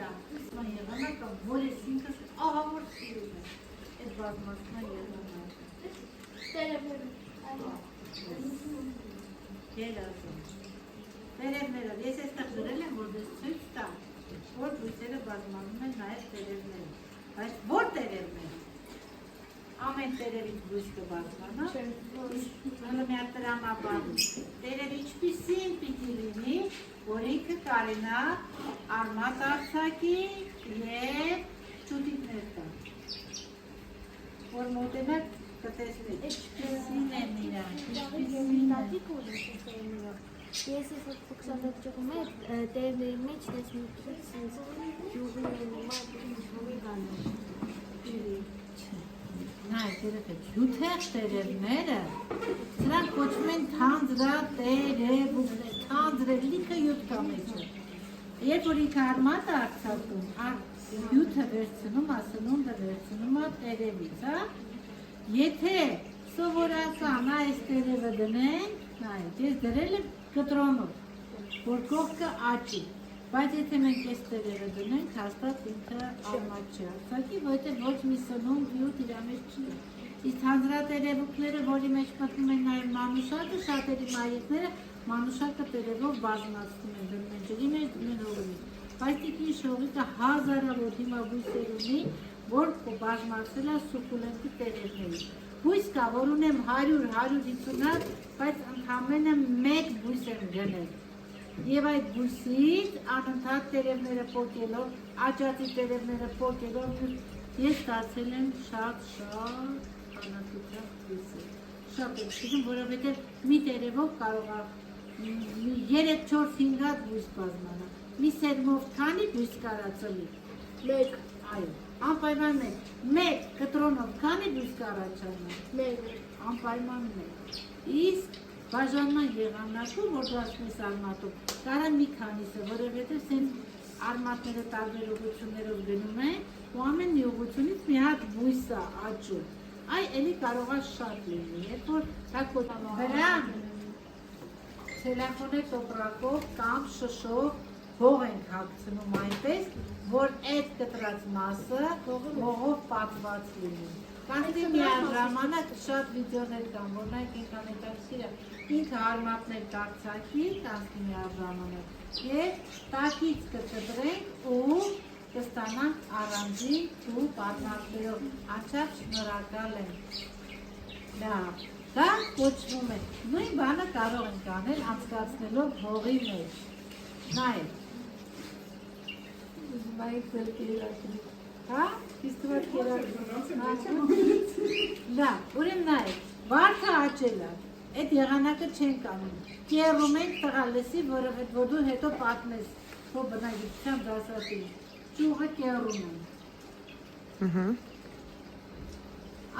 լավ։ Իսկ եղանակը, որ ես ինքս ահավոր սիրում եմ, այդ բազմացման եղանակը։ Տերևներով, ես այստեղ գրել եմ, որ դες ցույց տամ, որ բույսերը բազմանում են նաև տերևներով, բայց որ տերևները։ Ամեն տերևից բույս կբազմանա, հələ մի հատ տրամաբանի, տերև ինչպիսին պիտի լինի, որ ինքը կարենա արմատ արձակի և ճուտիկներ տա, որ մոտենակ կտեսնեք, ինչպիսին են իրանք, ինչպիսին են։ Ես ես որ ֆոքսատը ճկում է տերևների մեջ տեսնում sense յուղի Նայ, երեխեք, հյութեղ տերևները, սրանք կոչվում են թանձրատերևուկներ, թանձրելիքը հյութ կա մեջը։ Երբ որ ինքը արմատ է արձակում, հյութը վերցնում, ասնունդը վերցնում է տերևից, եթե սովորական այս տերևը դնեն, նայեք, ես դրել եմ կտրոնով, որ կողքը աճի, բայց եթե մենք այս տերևը դնենք, հաստատ ինքը արմատ չի արձակի, որովհետև ոչ մի սնունդ հյութ իր մեջ չի։ Իսկ թանձրատերևուկները, որի մեջ մտնում են նաև մանուշակը, շատերի մայրիկները մանուշակը տերևով բազմացնում են, դնում են ջրի մեջ, դնում են հողի մեջ։ Բայց տիկին շողիկը հազարավոր հիմա բույսեր ունի, որ բազմացել է սուկուլենտի տերևների։ Բույս կա, որ ունեմ 100-150 հատ, բայց ընդամենը մեկ բույս եմ գնել։ Եվ այդ բույսից անընդհատ տերևները պոկելով, աճածի տերևները պոկելով, ես ստացել եմ շատ քանակությամբ բույսեր։ Շատ եմ սիրում, որովհետև մի տերևով կարող է 3-4-5 հատ բույս բազմանալ։ Մի սերմով քանի բույս կարա ծլի։ Մեկ։ Այո, անպայման մեկ։ Մեկ կտրոնով քանի բույս կարաչանա։ Մեկ։ Անպայման մեկ։ Իսկ բաժանման եղանակում, որ դու ասում ես արմատով, կարա մի քանիսը, որովհետև սենց արմատները տարբեր ուղղություններով գնում են, ու ամեն մի ուղղությունից մի հատ բույս է աճում։ Այ էլի կարող է շատ լինի, երբ որ վրան ցելոֆանե տոպրակով կամ շշով հող ենք հագցնում այնպես, որ այդ կտրած մասը հողով պատված լինի։ Կանցի միաժամանակ շատ վիդեոներ կան, որ նայք ինքան հետաքրքիր է, ինքը արմատներ կարձակի, կանցի միաժամանակ, և տակից կճտրենք ու կստանանք առանձին ու պատմածներով, անչափ շնորհակալ եմ։ Լավ, դա կոչվում է, նույն բանը կարող ենք անել անցկացնելով հողի մեջ։ Նայեք։ Հա, իստվար կերակրում, լավ, ուրեմ նայեք, վարդը աճել է, այդ եղանակը չենք անում, կերում ենք տղա լսի, որ դու հետո պատմես, հո բնագիտության դասատին, ճուղը կերում ենք,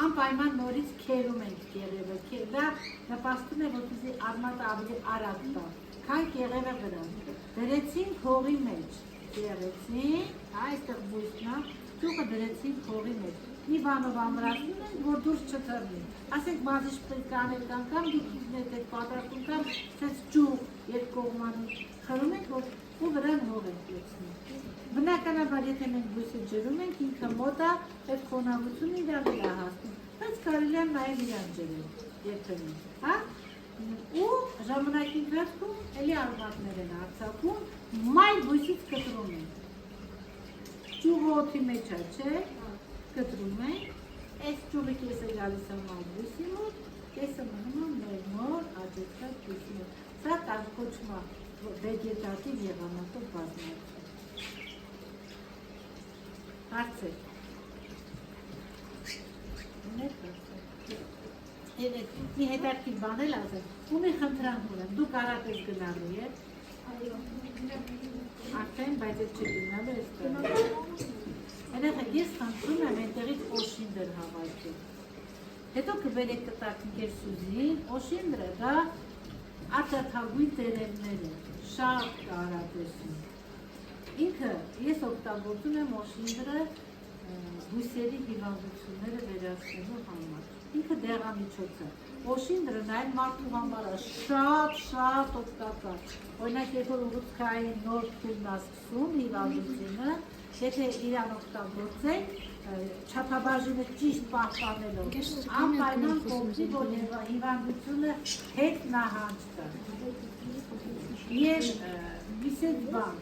անպայման նորից կերում ենք կեղևը, դա նպաստում է, որպեսզի արմատը ավելի արագ տա, քան կեղևը վրան, դրեցինք հողի մեջ, կերեցինք, այստեղ բույսն է, ճուղը դրեցինք հողի մեջ, մի բանով ամրացնում ենք, որ դուրս չթռնի, ասենք մազիշ պրիկանել կամ դիքիվներ դեպ պատրաստում կամ սենց ճուղ երկկողմանի խրում ենք, ու վրան հող ենք լեցնում։ Բնականաբար, եթե մենք բույսը ջրում ենք, ինքը մոտ է, այդ խոնավությունը իրար է հասնում, բայց կարելի է նաև իրան ջրել, երբեմն, հա? Ու ժամանակի ընթացքում էլի արմատներ են արձակում, մայր բույսից կտրում ենք։ Ճուղը օդի մեջ է, չէ, կտրում ենք, այս ճուղի կեսը գալիս է մայր բույսի մոտ, կեսը մնում է մեր նոր աճեցած բույսի մոտ։ Սա կոչվում է վեգետատիվ եղանակով բազմացում։ Հարցեր։ Մի հետաքրքիր բան էլ ասեմ, ու մի խնդրանք ունեմ, դու կարատ ես գնալու ես։ Արդեն, բայց ես չգնալու ես գնալու։ Երեխեք, ես խնդրում եմ այնտեղից օշինդր հավաքել։ Հետո կբերեք կտակ ընկեր Սուզին, օշինդրը դա արտաթագույն տերևներ է, շատ կարատեսում։ Ինքը ես օգտագործում եմ օշինդրը բույսերի հիվանդությունները վերացնելու համար։ ինքը դեղամիջոց է։ Օշինդրը նայել մարդու համար է շատ օգտակար։ Օրինակ, երբ որ ուղղությունային նոր թույլն է սկսում հիվանդությունը, եթե իրան օգտագործենք, չափաբաժինը ճիշտ պահպանելով, անպայման կօգնի, որ հիվանդությունը հետ նահանջ կա։ Եվ միսետ բան,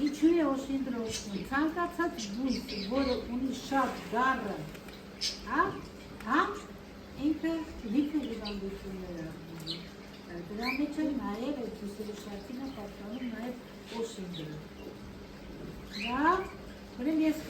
ինչու է օշինդրը օգնում, ցանկացած բույս, որը ունի շատ գառը, ինքը լիքը հիվանդություններ է ունի։ Դրա մեջ է նաև այդ բույսերի շարքին է պատկանում նաև օշինդրը։ Լավ, ուրեմն ես